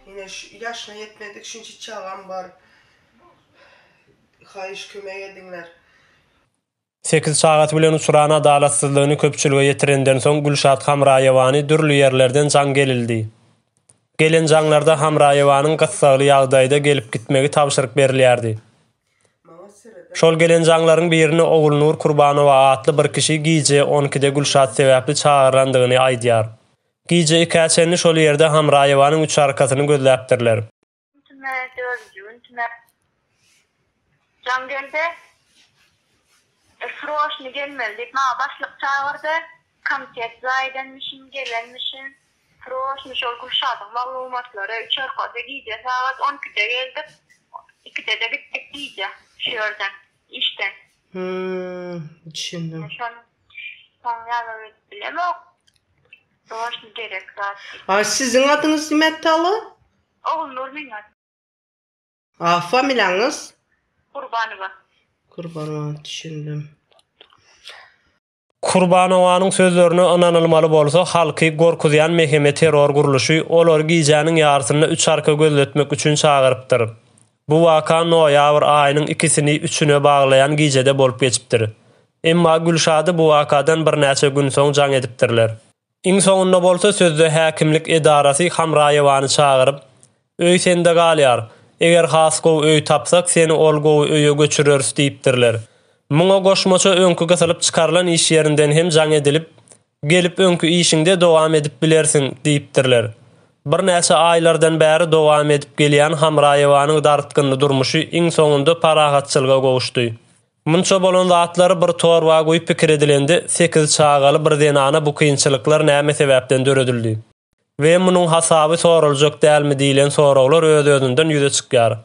Yine yaşına yetmedik, şimdi çağam var. Hayış kömeğe edinler. 8 çağat bilen uçuran adalatsızlygyny köpçülüge ýetirenden soň Gülşat Hamraýewany dürli ýerlerden jan gelildi. Gelen janlarda Hamraýewanyň gysgaly ýagdaýda gelip gitmegi tapşyryk berilýärdi. Şol gelen janlaryň birini Oğulnur Kurbanowa atly bir kişi giýje 12-de Gülşat sebäpli çağırandygyny aýdýar. Giýje ikaçeni şol ýerde Hamraýewanyň üç arkasyny gözläpdirler. Jan gelde Froşni gelmeli deyip başlık çağırdı. Komitet zaydenmişim, gelenmişim. Froşni şol Gülşat'ın malumatları 3 arkada giyce saat 12'de geldik. 2'de de bittik giyce. Şu yerden, işten. Düşündüm. Son yanı bilem yok. Froşni gerek zaten. Sizin adınız Nimetali? Oğulnur minat. Familyanız? Kurbanova. Kurbanova, düşündüm. Kurbanowanyň sözlerine inanylmaly bolsa, halky gorkuzayan meheme terror guruluşy olar giýjäniň ýarsyny 3 arka gözletmek üçin çağırypdyr. Bu waka noýabr aýynyň 2-sini 3-üne baglayan giýjede bolup geçipdir. Emma Gülşady bu wakadan bir näçe gün soň jan edipdirler. Iň soňunda bolsa sözde häkimlik edarasy Hamraýewany çağıryp, "Öý sende galýar. Eger has gowy öý tapsak, seni ol gowy öýe göçüreriz" diýipdirler. Muňa goşmaça öňkü gysylyp çykarlan iş ýerinden hem jan edilip, gelip öňkü işiňde dowam edip bilersiň diýipdirler. Bir näçe aýlardan bäri dowam edip gelýän Hamraýewanyň dartgynly durmuşy iň soňunda parahatçylyga gowuşdy. Munça bolan zatlary bir torwa goýup pikir edilendi, 8 çağaly bir denana bu kynçylyklar näme sebäpden döredildi? Ve munyň hasaby soraljak dälmi diýilen sorawlar öz-özünden ýüze çykýar.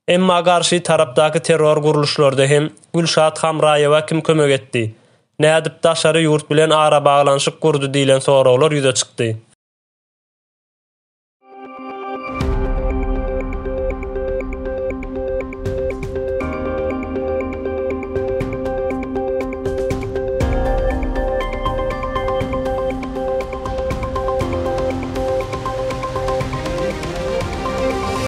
Emma garşy tarapdaky terror guruluşlarda hem Gülşat Hamraýewa kim kömek etdi? Nädip daşary ýurt bilen ara baglanşyk gurdy diýilen sorawlar ýüze çykdy.